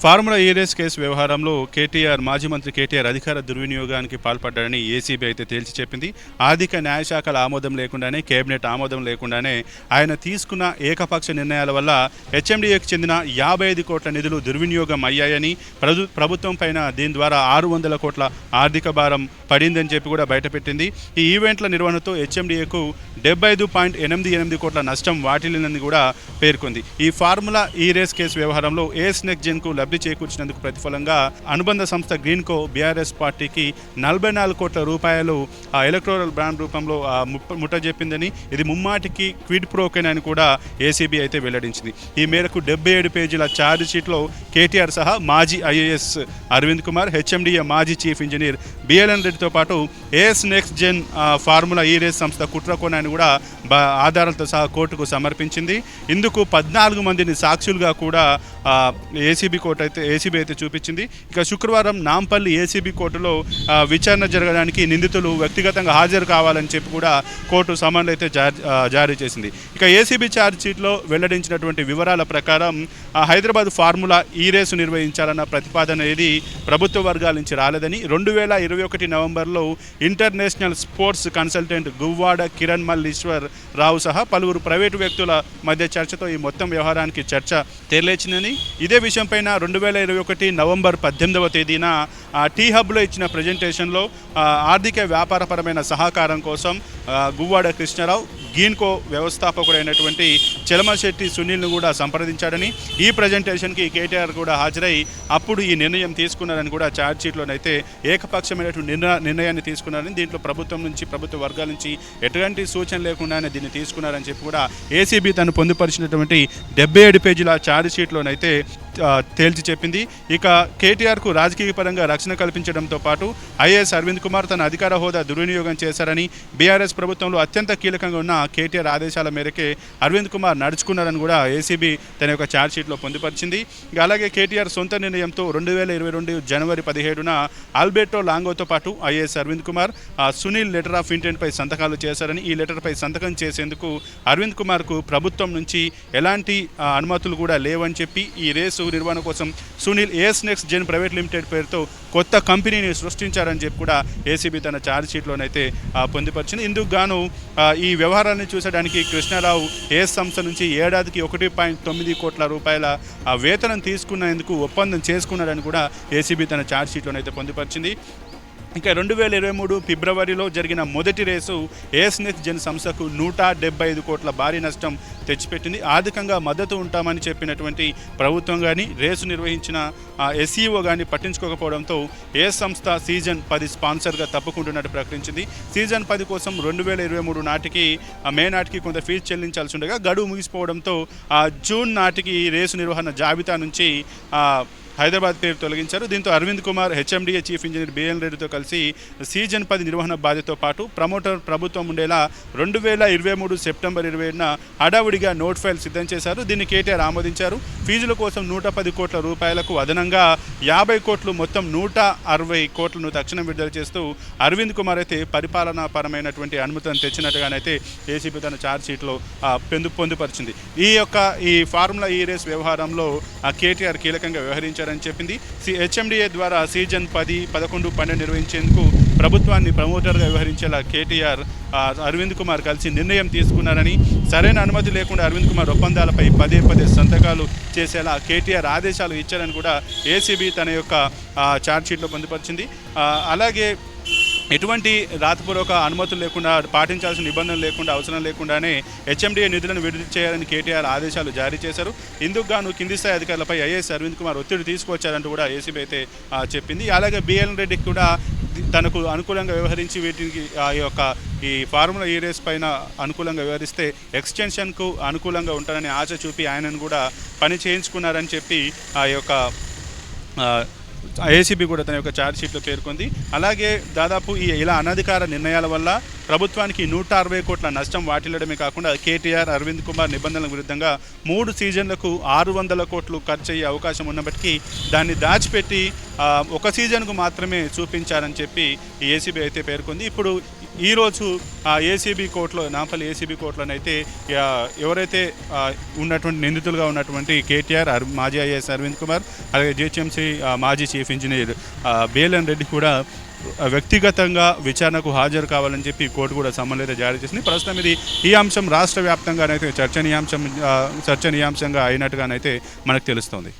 Formula ఈ race case వ్యవహారంలో మాజీ మంత్రి కేటీఆర్ అధికార దుర్వినియోగానికి పాల్పడ్డారని ఏసీబీ అయితే తేల్చి చెప్పింది. ఆర్థిక న్యాయశాఖల ఆమోదం లేకుండానే, కేబినెట్ ఆమోదం లేకుండానే ఆయన తీసుకున్న ఏకపక్ష నిర్ణయాల వల్ల హెచ్ఎండిఏకి చెందిన 55 కోట్ల నిధులు దుర్వినియోగం అయ్యాయని, ప్రభుత్వం పైన దీని ద్వారా 600 కోట్ల ఆర్థిక భారం పడిందని చెప్పి కూడా బయటపెట్టింది. ఈ ఈవెంట్ల నిర్వహణతో హెచ్ఎండిఏకు 75.88 కోట్ల నష్టం వాటిల్లిందని కూడా పేర్కొంది. ఈ ఫార్ములా ఈ రేస్ కేసు వ్యవహారంలో ఏఎస్ నెక్స్ట్ జెన్కు లబ్ధి చేకూర్చినందుకు ప్రతిఫలంగా అనుబంధ సంస్థ గ్రీన్కో బీఆర్ఎస్ పార్టీకి 44 కోట్ల రూపాయలు ఎలక్టోరల్ బాండ్ రూపంలో ముట్టజెప్పిందని, ఇది ముమ్మాటికి క్విడ్ ప్రోకెన్ అని కూడా ఏసీబీ అయితే వెల్లడించింది. ఈ మేరకు 77 పేజీల ఛార్జ్ షీట్లో కేటీఆర్ సహా మాజీ ఐఏఎస్ అరవింద్ కుమార్, హెచ్ఎండిఏ మాజీ చీఫ్ ఇంజనీర్ బిఎల్ఎన్ రెడ్డితో పాటు ఏఎస్ నెక్స్ట్ జెన్ ఫార్ములా ఈ రేస్ సంస్థ కుట్రకోణాన్ని కూడా ఆధారాలతో సహా కోర్టుకు సమర్పించింది. ఇందుకు 14 మందిని సాక్షులుగా కూడా ఏసీబీ అయితే చూపించింది. ఇక శుక్రవారం నాంపల్లి ఏసీబీ కోర్టులో విచారణ జరగడానికి నిందితులు వ్యక్తిగతంగా హాజరు కావాలని చెప్పి కూడా కోర్టు సమన్లు అయితే జారీ చేసింది. ఇక ఏసీబీ ఛార్జ్ షీట్లో వెల్లడించినటువంటి వివరాల ప్రకారం హైదరాబాద్ ఫార్ములా ఈ రేసు నిర్వహించాలన్న ప్రతిపాదన ఏది ప్రభుత్వ వర్గాల నుంచి రాలేదని, 2021 నవంబర్లో international sports consultant Guvvada Kiran Malleshwar Rao సహా పలువురు ప్రైవేటు వ్యక్తుల మధ్య చర్చతో ఈ మొత్తం వ్యవహారానికి చర్చ తెరలేచిందని, ఇదే విషయంపైన 2021 నవంబర్ 18వ తేదీన టీ హబ్లో ఇచ్చిన ప్రజెంటేషన్లో ఆర్థిక వ్యాపారపరమైన సహకారం కోసం గువ్వాడ కృష్ణారావు గీన్కో వ్యవస్థాపకుడైనటువంటి చెలమశెట్టి సునీల్ను కూడా సంప్రదించాడని, ఈ ప్రజెంటేషన్కి కేటీఆర్ కూడా హాజరై అప్పుడు ఈ నిర్ణయం తీసుకున్నారని కూడా ఛార్జ్ షీట్లోనైతే ఏకపక్షమైనటువంటి నిర్ణయాన్ని తీసుకున్నారని, దీంట్లో ప్రభుత్వ వర్గాల నుంచి ఎటువంటి సూచన లేకుండానే దీన్ని తీసుకున్నారని చెప్పి కూడా ఏసీబీ తను పొందుపరిచినటువంటి 77 పేజీల ఛార్జ్ షీట్లోనైతే తేల్చి చెప్పింది. ఇక కేటీఆర్కు రాజకీయ పరంగా రక్షణ కల్పించడంతో పాటు ఐఏఎస్ అరవింద్ కుమార్ తన అధికార హోదా దుర్వినియోగం చేశారని, బీఆర్ఎస్ ప్రభుత్వంలో అత్యంత కీలకంగా ఉన్న కేటీఆర్ ఆదేశాల మేరకే అరవింద్ కుమార్ నడుచుకున్నారని కూడా ఏసీబీ తన యొక్క ఛార్జ్ షీట్లో పొందుపరిచింది. అలాగే కేటీఆర్ సొంత నిర్ణయంతో 2022 జనవరి 17న ఆల్బెర్టో లాంగోతో పాటు IAS Arvind Kumar Sunil letter of ఇంటెంట్పై సంతకాలు చేశారని, ఈ లెటర్పై సంతకం చేసేందుకు అరవింద్ కుమార్కు ప్రభుత్వం నుంచి ఎలాంటి అనుమతులు కూడా లేవని చెప్పి ఈ రేసు నిర్వహణ కోసం Sunil AS next gen private limited పేరుతో కొత్త కంపెనీని సృష్టించారని చెప్పి కూడా ఏసీబీ తన ఛార్జ్ షీట్లోనైతే పొందుపరిచింది. ఇందుకు గాను ఈ వ్యవహారాన్ని చూసడానికి కృష్ణారావు ఏఎస్ సంస్థ నుంచి ఏడాదికి 1.9 కోట్ల రూపాయల వేతనం తీసుకునేందుకు ఒప్పందం చేసుకున్నారని కూడా ఏసీబీ తన ఛార్జ్ షీట్లోనైతే పొందుపరిచింది. ఇంకా 2023 ఫిబ్రవరిలో జరిగిన మొదటి రేసు ఏఎస్ నెక్స్ట్ జెన్ సంస్థకు 175 కోట్ల భారీ నష్టం తెచ్చిపెట్టింది. ఆర్థికంగా మద్దతు ఉంటామని చెప్పినటువంటి ప్రభుత్వం కానీ, రేసు నిర్వహించిన ఎస్ఈఓ కానీ పట్టించుకోకపోవడంతో ఏఎస్ సంస్థ సీజన్ 10 స్పాన్సర్గా తప్పుకుంటున్నట్టు ప్రకటించింది. సీజన్ 10 కోసం 2023 నాటికి మే నాటికి కొంత ఫీజు చెల్లించాల్సి ఉండగా గడువు ముగిసిపోవడంతో జూన్ నాటికి రేసు నిర్వహణ జాబితా నుంచి హైదరాబాద్ పేరు తొలగించారు. దీంతో Arvind Kumar, HMDA chief engineer BN రెడ్డితో కలిసి సీజన్ 10 నిర్వహణ బాధ్యతతో పాటు ప్రమోటర్ ప్రభుత్వం ఉండేలా 2023 సెప్టెంబర్ 27న హడావుడిగా నోట్ ఫైల్ సిద్ధం చేశారు. దీన్ని కేటీఆర్ ఆమోదించారు. ఫీజుల కోసం 110 కోట్ల రూపాయలకు అదనంగా 50 కోట్లు మొత్తం 160 కోట్లను తక్షణం విడుదల చేస్తూ అరవింద్ కుమార్ అయితే పరిపాలనాపరమైనటువంటి అనుమతులను తెచ్చినట్టుగానైతే ఏసీబీ తన ఛార్జ్ షీట్లో పొందుపరిచింది. ఈ ఫార్ములా ఈ రేస్ వ్యవహారంలో కేటీఆర్ కీలకంగా వ్యవహరించారు అని చెప్పింది. హెచ్ఎండిఏ ద్వారా సీజన్ 10, 11, 12 నిర్వహించేందుకు ప్రభుత్వాన్ని ప్రమోటర్గా వ్యవహరించేలా కేటీఆర్ అరవింద్ కుమార్ కలిసి నిర్ణయం తీసుకున్నారని, సరైన అనుమతి లేకుండా అరవింద్ కుమార్ ఒప్పందాలపై పదే సంతకాలు చేసేలా కేటీఆర్ ఆదేశాలు ఇచ్చారని కూడా ఏసీబీ తన యొక్క ఛార్జ్ షీట్లో పొందుపరిచింది. అలాగే ఎటువంటి రాతపూర్వక అనుమతులు లేకుండా, పాటించాల్సిన నిబంధనలు లేకుండా, అవసరం లేకుండానే హెచ్ఎండిఏ నిధులను విడుదల చేయాలని కేటీఆర్ ఆదేశాలు జారీ చేశారు. ఇందుకు గాను కింది స్థాయి అధికారులపై ఐఏఎస్ అరవింద్ కుమార్ ఒత్తిడి తీసుకొచ్చారంటూ కూడా ఏసీబీ అయితే చెప్పింది. అలాగే బిఎల్ రెడ్డికి కూడా తనకు అనుకూలంగా వ్యవహరించి వీటికి ఈ ఫార్ములా ఈ రేస్ పైన అనుకూలంగా వ్యవహరిస్తే ఎక్స్టెన్షన్కు అనుకూలంగా ఉంటారని ఆశ చూపి ఆయనను కూడా పని చేయించుకున్నారని చెప్పి ఏసీబీ కూడా తన యొక్క ఛార్జ్ షీట్లో పేర్కొంది. అలాగే దాదాపు ఇలా అనధికార నిర్ణయాల వల్ల ప్రభుత్వానికి 160 కోట్ల నష్టం వాటిల్లడమే కాకుండా కేటీఆర్, అరవింద్ కుమార్ నిబంధనలకు విరుద్ధంగా 3 సీజన్లకు 600 కోట్లు ఖర్చు అయ్యే అవకాశం ఉన్నప్పటికీ దాన్ని దాచిపెట్టి ఒక సీజన్కు మాత్రమే చూపించారని చెప్పి ఏసీబీ అయితే పేర్కొంది. ఇప్పుడు ఈరోజు ఏసీబీ కోర్టులో నాంపల్లి ఏసీబీ కోర్టులోనైతే ఎవరైతే ఉన్నటువంటి నిందితులుగా ఉన్నటువంటి కేటీఆర్, మాజీ ఐఏఎస్ అరవింద్ కుమార్, అలాగే జిహెచ్ఎంసీ మాజీ చీఫ్ ఇంజనీర్ బేలన్ రెడ్డి కూడా వ్యక్తిగతంగా విచారణకు హాజరు కావాలని చెప్పి కోర్టు కూడా సమన్లు అయితే జారీ చేసింది. ప్రస్తుతం ఈ అంశం రాష్ట్ర వ్యాప్తంగానైతే చర్చనీయాంశంగా అయినట్టుగానైతే మనకు తెలుస్తోంది.